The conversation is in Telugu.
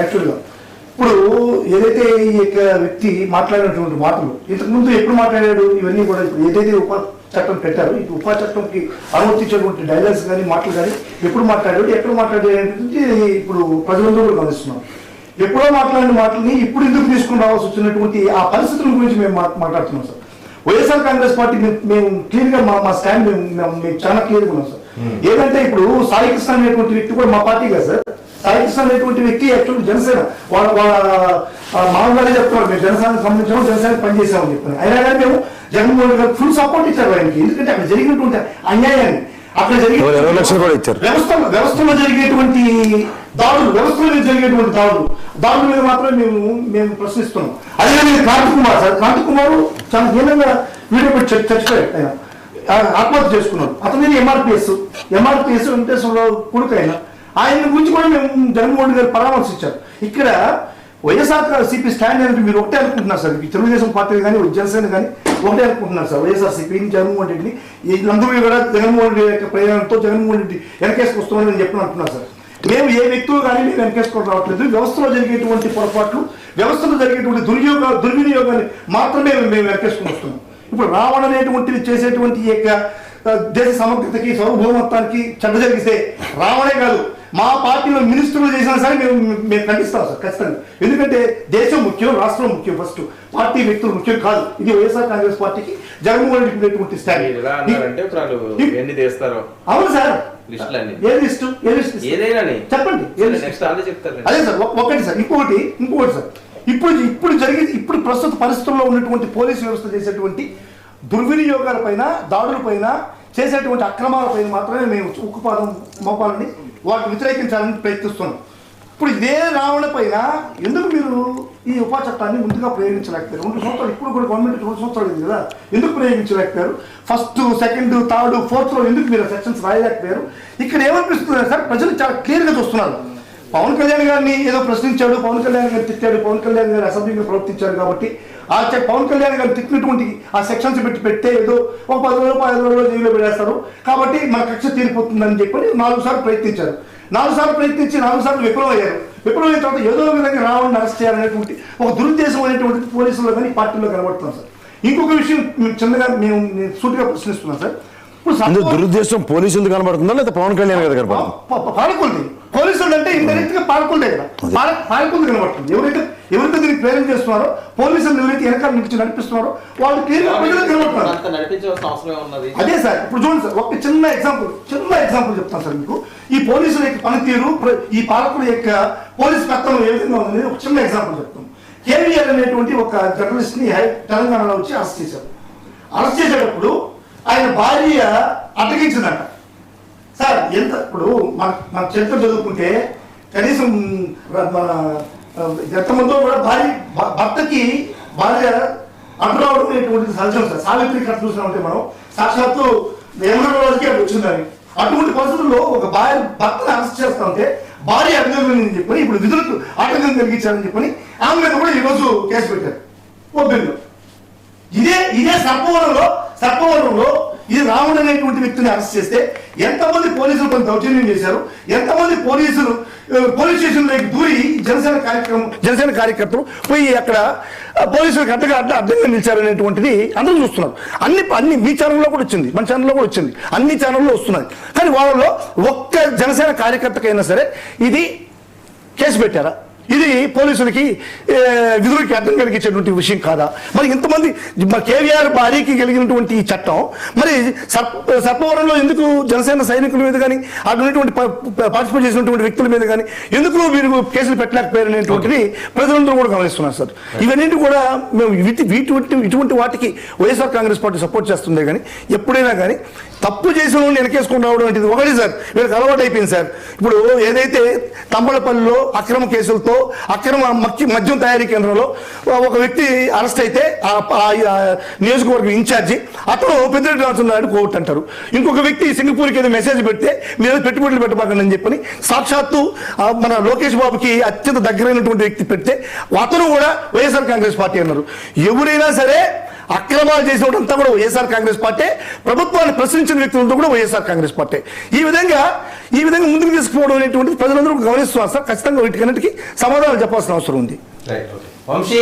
యాక్చువల్గా ఇప్పుడు ఏదైతే ఈ యొక్క వ్యక్తి మాట్లాడినటువంటి మాటలు ఇంతకుముందు ఎప్పుడు మాట్లాడాడు ఇవన్నీ కూడా ఇప్పుడు ఏదైతే ఉపా చట్టం పెట్టారో ఈ ఉపా చట్టంకి అనుమతించేటువంటి డైలాగ్స్ కానీ మాటలు కానీ ఎప్పుడు మాట్లాడాడు ఎక్కడ మాట్లాడేది ఇప్పుడు ప్రజలందరూ కూడా గమనిస్తున్నాం. ఎప్పుడో మాట్లాడిన మాటలని ఇప్పుడు ఎందుకు తీసుకుని రావాల్సి వచ్చినటువంటి ఆ పరిస్థితుల గురించి మేము మాట్లాడుతున్నాం సార్. వైఎస్ఆర్ కాంగ్రెస్ పార్టీ మేము క్లియర్గా మా స్టాండ్ మేము చాలా క్లియర్గా ఉన్నాం సార్. ఏదంటే ఇప్పుడు సాయి కృష్ణ అనేటువంటి వ్యక్తి కూడా మా పార్టీ కదా సార్. సాయి కృష్ణ అనేటువంటి వ్యక్తి యాక్చువల్లీ జనసేన వాళ్ళ మామూలుగానే చెప్తున్నారు మేము జనసేనకు సంబంధించాము జనసేనకు పనిచేసామని చెప్పాను. అయినా కానీ మేము జగన్మోహన్ గారు ఫుల్ సపోర్ట్ ఇచ్చారు ఆయనకి. ఎందుకంటే అక్కడ జరిగినటువంటి అన్యాయాన్ని అక్కడ జరిగే వ్యవస్థలో జరిగేటువంటి వ్యవస్థలో జరిగేటువంటి దాడుల మీద మాత్రమే మేము ప్రశ్నిస్తున్నాం. అదే కార్తిక్ కుమార్ సార్, కార్తిక్ కుమార్ చాలా హీనంగా వీడియో పెట్టి చచ్చిపోయాడు. ఆయన ఆత్మహత్య చేసుకున్నాడు. అతని ఎంఆర్పిఎస్ వెంకటేశ్వరరావు కొడుకు ఆయన గురించి కూడా మేము జగన్మోహన్ గారు పరామర్శించారు. ఇక్కడ వైఎస్ఆర్ సిపి స్టాండ్ అనేది మీరు ఒకటే అనుకుంటున్నారు సార్. తెలుగుదేశం పార్టీ కానీ జనసేన కానీ ఒకటే అనుకుంటున్నారు సార్. వైఎస్ఆర్ సిపిని జగన్మోహన్ రెడ్డిని వీళ్ళందరూ కూడా జగన్మోహన్ రెడ్డి యొక్క ప్రయాణంతో జగన్మోహన్ రెడ్డి వెనకేసుకొస్తామని నేను చెప్పిన అంటున్నారు సార్. మేము ఏ వ్యక్తులు కానీ మేము వెనకేసుకొని రావట్లేదు. వ్యవస్థలో జరిగేటువంటి పొరపాట్లు వ్యవస్థలో జరిగేటువంటి దుర్వినియోగాన్ని మాత్రమే మేము వెనకేసుకొని వస్తున్నాం. ఇప్పుడు రావణ అనేటువంటిది చేసేటువంటి ఈ యొక్క దేశ సమగ్రతకి సార్వభౌమత్వానికి చెడ్డ జరిగితే రావణే కాదు మా పార్టీలో మినిస్టర్లు చేసినా సరే మేము ఖండిస్తాం సార్ ఖచ్చితంగా. ఎందుకంటే దేశం ముఖ్యం, రాష్ట్రం ముఖ్యం, ఫస్ట్ పార్టీ వ్యక్తులు ముఖ్యం కాదు. ఇది వైఎస్ఆర్ కాంగ్రెస్ పార్టీకి జగన్మోహన్ రెడ్డి స్టాండ్. అవును సార్, చెప్పండి. అదే సార్ ఒకటి సార్. ఇంకొకటి సార్, ఇప్పుడు ప్రస్తుత పరిస్థితుల్లో ఉన్నటువంటి పోలీసు వ్యవస్థ చేసేటువంటి దుర్వినియోగాలపైన దాడులపైన చేసేటువంటి అక్రమాలపైన మాత్రమే మేము ఉక్కుపాదం మోపాలని వాటిని వ్యతిరేకించాలని ప్రయత్నిస్తున్నాం. ఇప్పుడు ఇదే రావణ పైన ఎందుకు మీరు ఈ ఉపా చట్టాన్ని ముందుగా ప్రయోగించలేకపోయారు? 2 సంవత్సరాలు ఇప్పుడు కూడా గవర్నమెంట్ 2 సంవత్సరాలు ఉంది కదా, ఎందుకు ప్రయోగించలేకపోయారు? ఫస్ట్, సెకండ్, థర్డ్, ఫోర్త్లో ఎందుకు మీరు సెక్షన్స్ రాయలేకపోయారు? ఇక్కడ ఏమనిపిస్తుంది సార్, ప్రజలు చాలా క్లియర్గా చూస్తున్నారు. పవన్ కళ్యాణ్ గారిని ఏదో ప్రశ్నించాడు, పవన్ కళ్యాణ్ గారిని తిట్టాడు, పవన్ కళ్యాణ్ గారు అసెంబ్లీలో ప్రవర్తించారు కాబట్టి ఆ పవన్ కళ్యాణ్ గారిని తిట్టినటువంటి ఆ సెక్షన్స్ పెడితే ఏదో ఒక 10 రోజులు 15 రోజులు జైల్లో పెడేస్తారు కాబట్టి మన కక్ష తీరిపోతుందని చెప్పి 4 సార్లు ప్రయత్నించారు. 4 సార్లు ప్రయత్నించి 4 సార్లు విఫలమయ్యారు. విఫలమైన తర్వాత ఏదో విధంగా రావణ్ణి అరెస్ట్ చేయాలనేటువంటి ఒక దురుద్దేశం అనేటువంటి పోలీసుల్లో కానీ పార్టీలో కనబడుతున్నాం సార్. ఇంకొక విషయం చిన్నగా మేము సూటిగా ప్రశ్నిస్తున్నాం సార్. దురుద్దేశం పోలీసులు కనబడుతుందా లేదా పవన్ కళ్యాణ్ గారు కనబడుతుంది? పాలకులది. పోలీసులు అంటే ఇండైరెక్ట్ గా పాలకులదే కదా, పాలకులది కనబడుతుంది. ఎవరైతే దీనికి ప్రేరణ చేస్తున్నారో, పోలీసులు ఎవరైతే వెనకాల నుంచి నడిపిస్తున్నారో వాళ్ళు క్లియర్గా ప్రజలకు కనబడుతున్నారు. అదే సార్, ఇప్పుడు చూడండి సార్, ఒక చిన్న ఎగ్జాంపుల్ చెప్తాను సార్ మీకు. ఈ పోలీసుల యొక్క పనితీరు, ఈ పాలకుల యొక్క పోలీసు కర్తవ్యం ఏ విధంగా ఉందని ఒక చిన్న ఎగ్జాంపుల్ చెప్తాం. కేవీఆర్ అనేటువంటి ఒక జర్నలిస్ట్ ని తెలంగాణలో వచ్చి అరెస్ట్ చేశారు. అరెస్ట్ చేసేటప్పుడు ఆయన భార్య అడ్డగించిందంట సార్. ఎంత ఇప్పుడు మన చరిత్ర చదువుకుంటే కనీసం మన ఎంతమందో కూడా భర్తకి భార్య అడ్డురావడం అనేటువంటిది సహజం సార్. సావిత్రి కథ చూసినామంటే మనం సాక్షాత్తు రోజుకి అది వచ్చిందని. అటువంటి పరిస్థితుల్లో ఒక భర్తను అరెస్ట్ చేస్తా ఉంటే భార్య అడ్డగిందని చెప్పని ఇప్పుడు విధులకు ఆటంకం కలిగించారని చెప్పని ఆమె మీద కూడా ఈరోజు కేసు పెట్టారు ఓపెన్లో. ఇదే సర్పవరంలో ఈ రావణ్ అనేటువంటి వ్యక్తిని అరెస్ట్ చేస్తే ఎంతమంది పోలీసులు కొంత దౌర్జన్యం చేశారు, ఎంతమంది పోలీస్ స్టేషన్లోకి దూరి జనసేన కార్యకర్తలు పోయి అక్కడ పోలీసులకు అడ్డంగా నిలిచారు అనేటువంటిది అందరూ చూస్తున్నారు. అన్ని మీ ఛానల్లో కూడా వచ్చింది, మన ఛానల్లో కూడా వచ్చింది, అన్ని ఛానల్లో వస్తున్నది. కానీ వాళ్ళలో ఒక్క జనసేన కార్యకర్తకైనా సరే ఇది కేసు పెట్టారా? ఇది పోలీసులకి విధులకి అర్థం కలిగించేటువంటి విషయం కాదా? మరి ఇంతమంది కేవీఆర్ భార్యకి కలిగినటువంటి ఈ చట్టం మరి సర్పవరంలో ఎందుకు జనసేన సైనికుల మీద కానీ అక్కడ ఉన్నటువంటి పార్టిసిపేట్ చేసినటువంటి వ్యక్తుల మీద కానీ ఎందుకు మీరు కేసులు పెట్టలేకపోయారు అనేటువంటిది ప్రజలందరూ కూడా గమనిస్తున్నారు సార్. ఇవన్నీ కూడా మేము ఇటువంటి వాటికి వైఎస్ఆర్ కాంగ్రెస్ పార్టీ సపోర్ట్ చేస్తుందే కానీ ఎప్పుడైనా కానీ తప్పు చేసిన వాడిని వెనకేసుకుని రావడం అనేది ఒకటి సార్. వీళ్ళకి అలవాటు అయిపోయింది సార్. ఇప్పుడు ఏదైతే తంబళపల్లిలో అక్రమ కేసులతో అక్రమ మద్యం తయారీ కేంద్రంలో ఒక వ్యక్తి అరెస్ట్ అయితే నియోజకవర్గం ఇన్ఛార్జి అతను పెద్దిరెడ్డి రామచంద్రరావు కోర్టు అంటారు. ఇంకొక వ్యక్తి సింగపూర్కి ఏదో మెసేజ్ పెడితే మీరు పెట్టుబడులు పెట్టబాకండి అని చెప్పని సాక్షాత్తు మన లోకేష్ బాబుకి అత్యంత దగ్గరైనటువంటి వ్యక్తి పెడితే అతను కూడా వైఎస్ఆర్ కాంగ్రెస్ పార్టీ అన్నారు. ఎవరైనా సరే అక్రమాలు చేసినదంతా కూడా వైఎస్ఆర్ కాంగ్రెస్ పార్టీ, ప్రభుత్వాన్ని ప్రశ్నించిన వ్యక్తులంతా కూడా వైఎస్ఆర్ కాంగ్రెస్ పార్టీ. ఈ విధంగా ఈ విధంగా ముందుకు తీసుకుపోవడం అనేటువంటిది ప్రజలందరూ గమనిస్తున్నారు సార్. ఖచ్చితంగా వీటికన్నిటికీ సమాధానం చెప్పాల్సిన అవసరం ఉంది. Right, okay. వంశీ